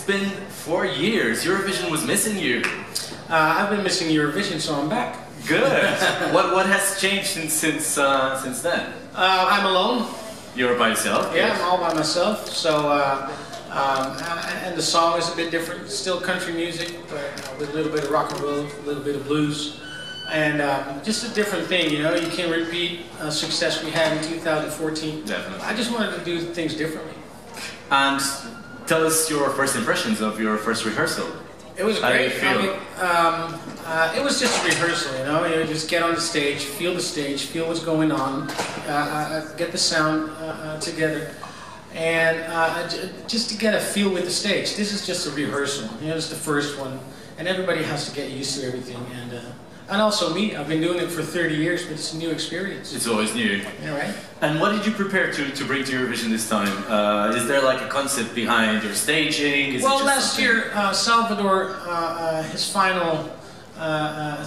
been 4 years. Eurovision was missing you. I've been missing Eurovision, so I'm back. Good. What has changed since then? I'm alone. You're by yourself? Yeah, Yes. I'm all by myself. So, and the song is a bit different. It's still country music, but with a little bit of rock and roll, a little bit of blues, and just a different thing. You know, you can't repeat success we had in 2014. Definitely. I just wanted to do things differently. And tell us your first impressions of your first rehearsal. It was How great. did you feel? It was just a rehearsal, you know. You just get on the stage, feel what's going on, get the sound together, and just to get a feel with the stage. This is just a rehearsal. You know, it's the first one, and everybody has to get used to everything. And also me, I've been doing it for 30 years, but it's a new experience. It's always new. Yeah, right? And what did you prepare to bring to Eurovision this time? Is there like a concept behind your staging? Is Well, it just last something... year, Salvador, his final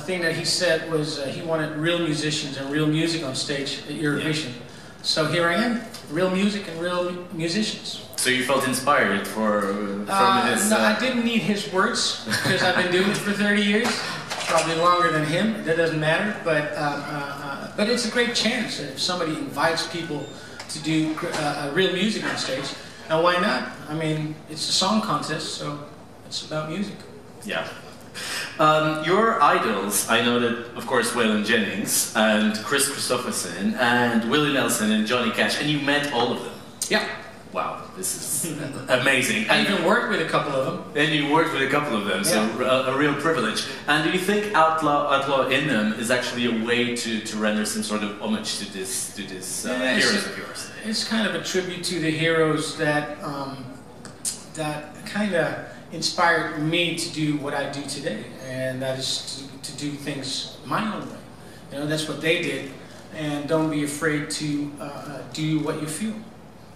thing that he said was he wanted real musicians and real music on stage at Eurovision. Yeah. So here I am, real music and real musicians. So you felt inspired from his... No, I didn't need his words, because I've been doing it for 30 years. Probably longer than him, that doesn't matter, but it's a great chance if somebody invites people to do real music on stage. And why not? I mean, it's a song contest, so it's about music. Yeah. Your idols, I know that, of course, Waylon Jennings and Chris Christopherson and Willie Nelson and Johnny Cash, and you met all of them. Yeah. Wow, this is amazing. I even worked with a couple of them. And you worked with a couple of them, so a real privilege. And do you think Outlaw in Them is actually a way to render some sort of homage to this heroes of yours? It's kind of a tribute to the heroes that that kind of inspired me to do what I do today, and that is to do things my own way. You know, that's what they did, and don't be afraid to do what you feel.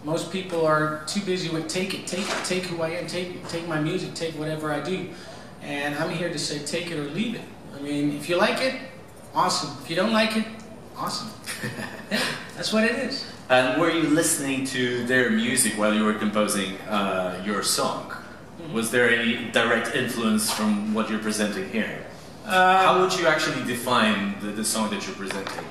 Most people are too busy with take who I am, take my music, take whatever I do. And I'm here to say take it or leave it. I mean, if you like it, awesome. If you don't like it, awesome. Yeah, that's what it is. And were you listening to their music while you were composing your song? Mm-hmm. Was there any direct influence from what you're presenting here? How would you actually define the song that you're presenting?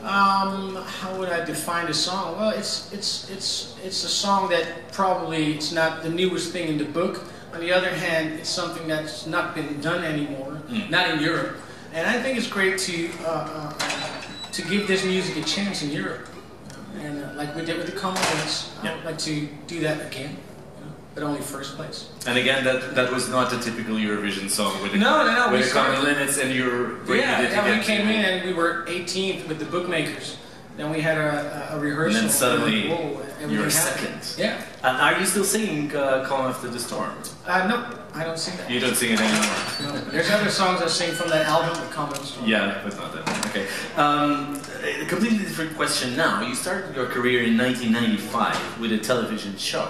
How would I define the song? Well, it's a song that probably it's not the newest thing in the book. On the other hand, it's something that's not been done anymore, not in Europe. And I think it's great to give this music a chance in Europe. And like we did with the Commonwealth, I would like to do that again. But only first place. And again, that was not a typical Eurovision song with the, with the common limits, and you're bringing it together. We came in and we were 18th with the bookmakers. Then we had a rehearsal. And then suddenly you're second. second. Yeah. And are you still singing "Calm After the Storm"? No, I don't sing that. You don't sing it anymore. No. There's other songs I sing from that album, "The Calm After the Storm." Yeah, but not that one. Okay. A completely different question now. You started your career in 1995 with a television show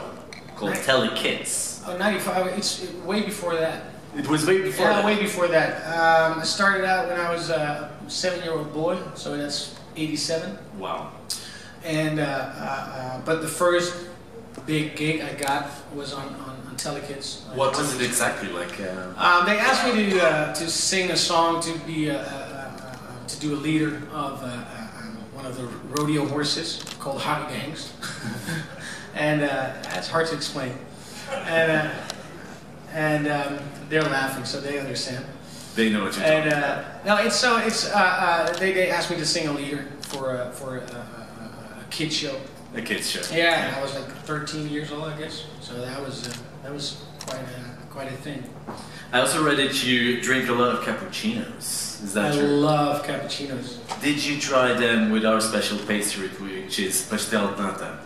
called Telekids. Oh, 95, it's way before that. It was way before that? Yeah, way before that. I started out when I was a 7-year-old boy, so that's 87. Wow. And, but the first big gig I got was on Telekids. What was it exactly like? They asked me to sing a song, to be to do a leader of one of the rodeo horses called Hockey Gangs. And it's hard to explain. And they're laughing, so they understand. They know what you're talking about. No, they asked me to sing a leader for a kid show. A kids show. Yeah, I was like 13 years old, I guess. So that was quite a thing. I also read that you drink a lot of cappuccinos. Is that true? I love cappuccinos. Did you try them with our special pastry, which is pastel de nata?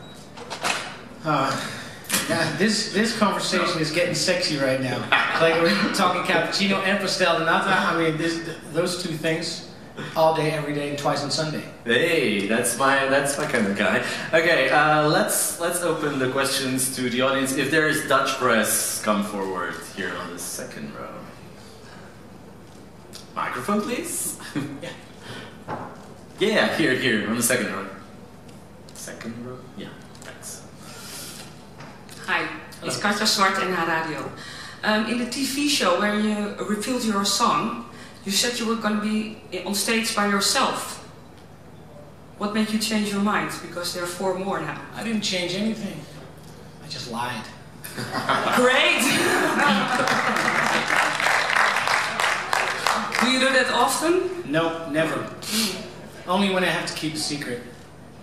Yeah, this conversation is getting sexy right now. Like we're talking cappuccino and pastel de nata. I mean, those two things, all day, every day, and twice on Sunday. Hey, that's my kind of guy. Okay, let's open the questions to the audience. If there is Dutch press, come forward here on the second row. Microphone, please. Yeah, here on the second row. Second row. Yeah. Thanks. Hi. It's Katja Zwart en haar radio. In the TV show where you revealed your song, you said you were going to be on stage by yourself. What made you change your mind? Because there are 4 more now. I didn't change anything. I just lied. Great! Do you do that often? No, never. Only when I have to keep a secret.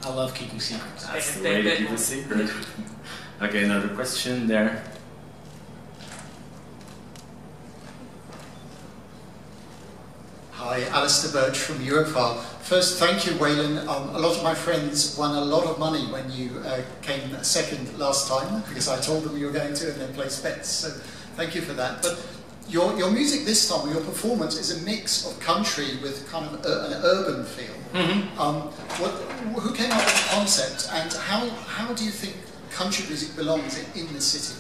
I love keeping secrets. That's the way to keep a secret. Okay, another question there. Hi, Alistair Birch from Eurovision. First, thank you, Waylon. A lot of my friends won a lot of money when you came second last time, because I told them you were going to and then placed bets. So thank you for that. But your music this time, your performance, is a mix of country with kind of an urban feel. Mm-hmm. Who came up with the concept, and how do you think country music belongs in the city?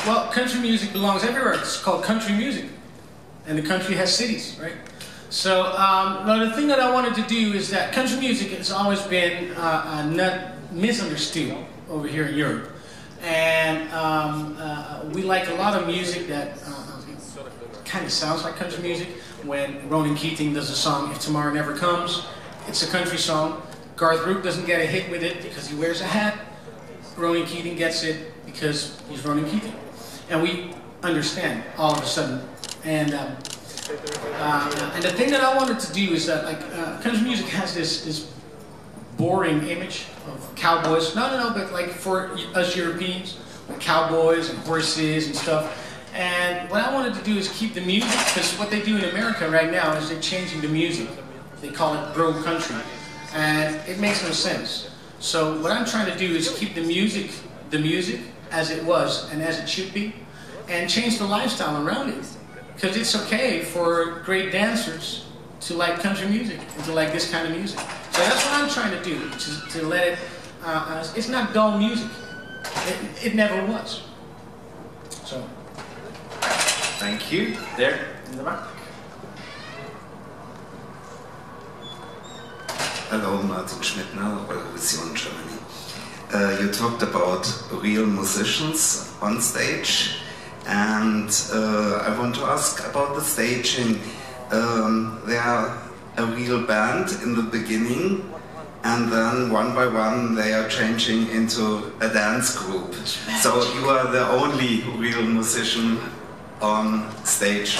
Well, country music belongs everywhere. It's called country music. And the country has cities, right? So, the thing that I wanted to do is that country music has always been not misunderstood over here in Europe. And we like a lot of music that kind of sounds like country music. When Ronan Keating does a song, If Tomorrow Never Comes, it's a country song. Garth Brooks doesn't get a hit with it because he wears a hat. Ronan Keating gets it because he's Ronan Keating. And we understand all of a sudden. And the thing that I wanted to do is that, like, country music has this boring image of cowboys. No, but like for us Europeans, like cowboys and horses and stuff. And what I wanted to do is keep the music, because what they do in America right now is they're changing the music. They call it bro country, and it makes no sense. So what I'm trying to do is keep the music as it was and as it should be, and change the lifestyle around it. Because it's okay for great dancers to like country music and to like this kind of music. So that's what I'm trying to do, to let it, it's not dull music. It never was. So. Thank you. There, in the back. Hello, Martin Schmidtner, Eurovision, Germany. You talked about real musicians on stage. And I want to ask about the staging. They are a real band in the beginning, and then one by one they are changing into a dance group. So you are the only real musician on stage.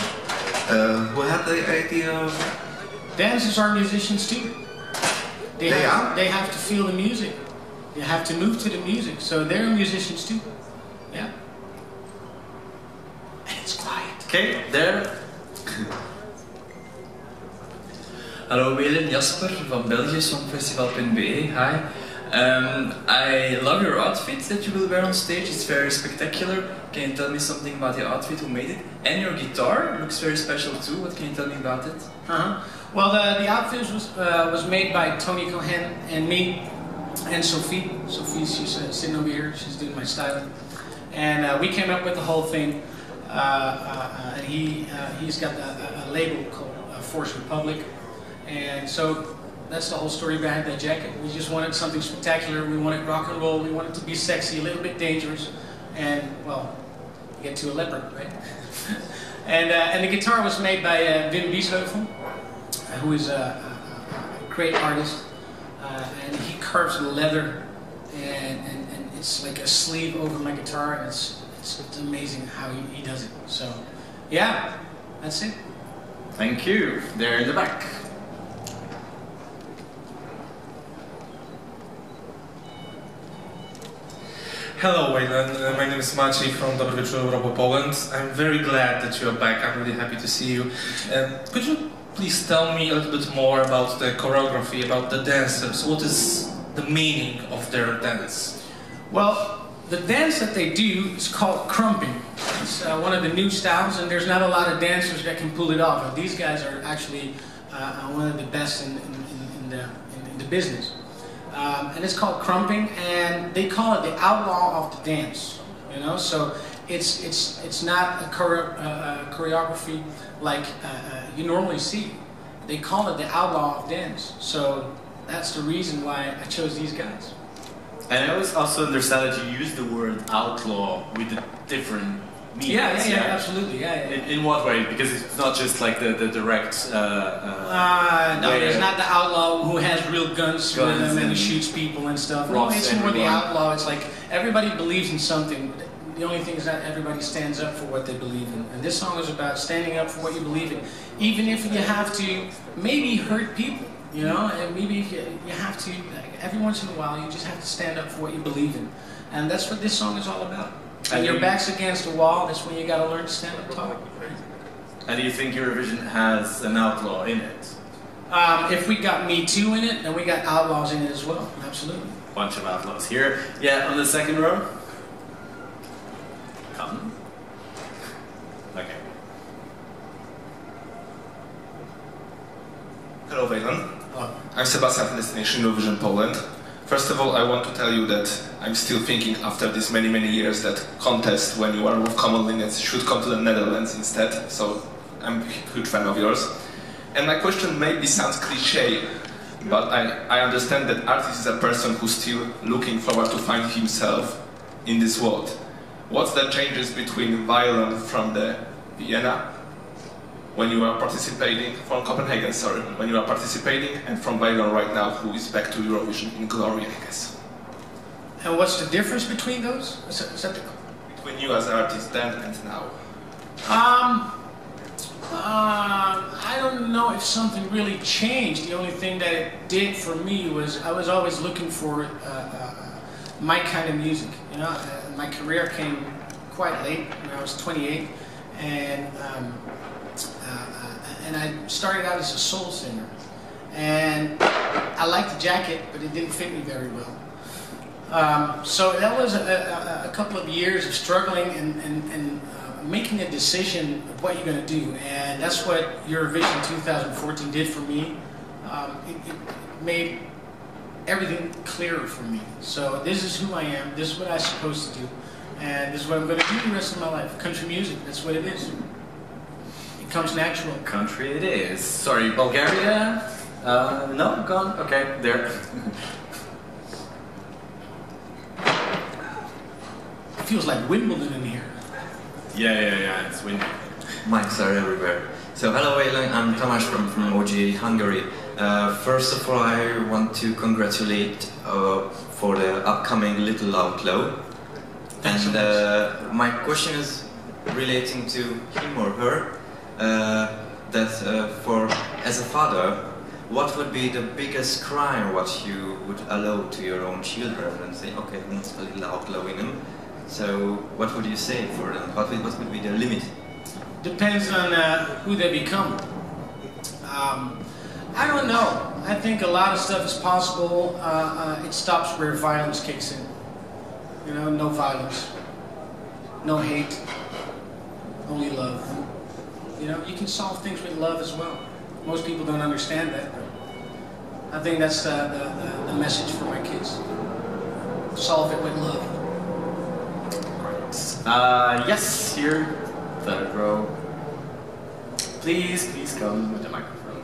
Who had the idea? Dancers are musicians too. They have to feel the music. They have to move to the music. So they're musicians too. Yeah. It's quiet. Okay, there. Hallo Waylon, Jasper van België, Songfestival.be. Hi. I love your outfit that you will wear on stage. It's very spectacular. Can you tell me something about the outfit? Who made it? And your guitar looks very special too. What can you tell me about it? Well, the outfit was made by Tony Cohen and me and Sophie. Sophie, she's sitting over here. She's doing my styling. And we came up with the whole thing. And he's got a label called Force Republic, and so that's the whole story behind that jacket. We just wanted something spectacular. We wanted rock and roll. We wanted to be sexy, a little bit dangerous, and well, get to a leopard, right? and the guitar was made by Wim Biesheuvel, who is a great artist, and he carves the leather, and it's like a sleeve over my guitar, and it's amazing how he does it. So, yeah, that's it. Thank you. There in the back. Hello, Waylon. My name is Maciej from Dobry Wieczór Europa, Poland. I'm very glad that you are back. I'm really happy to see you. Could you please tell me a little bit more about the choreography, about the dancers? What is the meaning of their dance? Well, the dance that they do is called crumping. It's one of the new styles, and there's not a lot of dancers that can pull it off. And these guys are actually one of the best in the business. And it's called crumping, and they call it the outlaw of the dance. You know, so it's not a choreography like you normally see. They call it the outlaw of dance. So that's the reason why I chose these guys. And I always also understand that you use the word outlaw with the different meanings. Yeah, absolutely, yeah. In what way? Because it's not just like the direct... no, there's not the outlaw who has real guns with him and shoots people and stuff. No, it's more the outlaw. It's like everybody believes in something. The only thing is that everybody stands up for what they believe in. And this song is about standing up for what you believe in. Even if you have to maybe hurt people, you know, and maybe if you have to, like, every once in a while, you just have to stand up for what you believe in. And that's what this song is all about. And your back's against the wall, that's when you gotta learn to stand up tall. And do you think Eurovision has an outlaw in it? If we got Me Too in it, then we got outlaws in it as well, absolutely. Bunch of outlaws here. Yeah, on the second row. Come. Okay. Hello, Waylon. Hello. I'm Sebastian from Destination Eurovision Poland. First of all, I want to tell you that I'm still thinking after these many, many years that contest when you are with common lineage should come to the Netherlands instead, so I'm a huge fan of yours. And my question maybe sounds cliché, but I understand that artist is a person who's still looking forward to find himself in this world. What's the changes between Waylon from the Vienna, when you are participating, from Copenhagen, sorry, when you are participating, and from Waylon right now, who is back to Eurovision in glory, I guess? And what's the difference between those? Between you as an artist then and now? I don't know if something really changed. The only thing that it did for me was I was always looking for my kind of music. You know, my career came quite late when I was 28, and I started out as a soul singer. And I liked the jacket, but it didn't fit me very well. So that was a couple of years of struggling and making a decision of what you're going to do. And that's what Eurovision 2014 did for me. It made everything clearer for me. So this is who I am, this is what I'm supposed to do, and this is what I'm going to do the rest of my life. Country music, that's what it is. It comes natural. Country it is. Sorry, Bulgaria? No, gone? Okay, there. It feels like Wimbledon in here. Yeah, it's windy. Mics are everywhere. So hello Waylon, I'm Tamás from OG Hungary. First of all, I want to congratulate for the upcoming Little Outlaw. And my question is relating to him or her, as a father, what would be the biggest crime what you would allow to your own children and say, okay, that's a little outlaw in him. So what would you say for them? What would be the limit? Depends on who they become. I don't know. I think a lot of stuff is possible. It stops where violence kicks in. You know, no violence, no hate, only love. You know, you can solve things with love as well. Most people don't understand that, but I think that's the message for my kids. Solve it with love. Yes, here, third row. Please come with the microphone.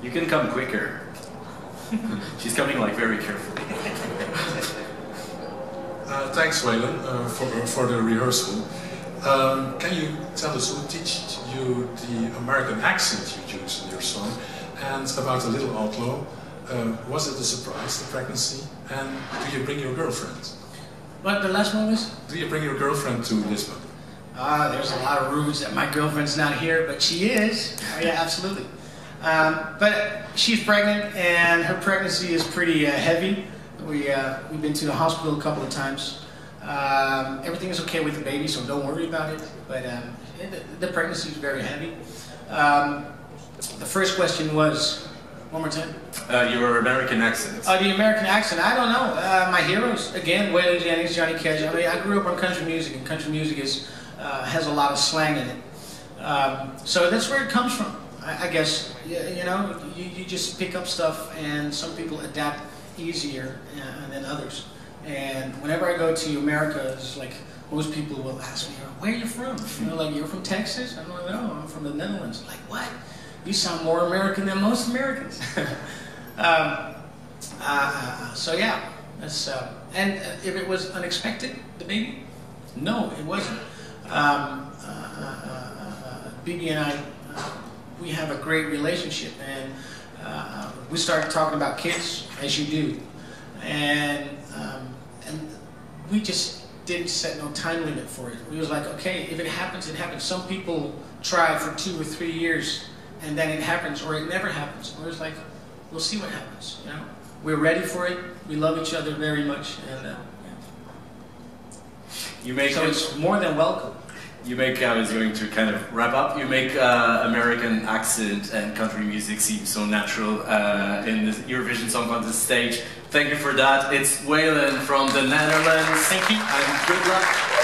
You can come quicker. She's coming like very carefully. Thanks, Waylon, for the rehearsal. Can you tell us who taught you the American accent you use in your song? And about the Little Outlaw, was it a surprise, the pregnancy? And do you bring your girlfriend? What, the last one was? Do you bring your girlfriend to Lisbon? There's a lot of rumors that my girlfriend's not here, but she is. Oh, yeah, absolutely. But she's pregnant, and her pregnancy is pretty heavy. We've been to the hospital a couple of times. Everything is okay with the baby, so don't worry about it. But the pregnancy is very heavy. The first question was, one more time? Your American accent. The American accent, I don't know. My heroes, again, Waylon Jennings, Johnny Cash. I mean, I grew up on country music, and country music has a lot of slang in it. So that's where it comes from, I guess. You know, you just pick up stuff, and some people adapt easier than others. And whenever I go to America, it's like most people will ask me, where are you from? You know, like, you're from Texas? I'm like, no, I'm from the Netherlands. Like, what? You sound more American than most Americans. So yeah, That's, and if it was unexpected, the baby? No, it wasn't. Bibi and I, we have a great relationship, and we started talking about kids, as you do, and we just didn't set no time limit for it. We was like, okay, if it happens, it happens. Some people try for 2 or 3 years, and then it happens, or it never happens. We was like, we'll see what happens. You know, we're ready for it. We love each other very much, and yeah. You make so it's more than welcome. You make, I was going to kind of wrap up, you make American accent and country music seem so natural in the Eurovision Song Contest stage. Thank you for that. It's Waylon from the Netherlands. Thank you. And good luck.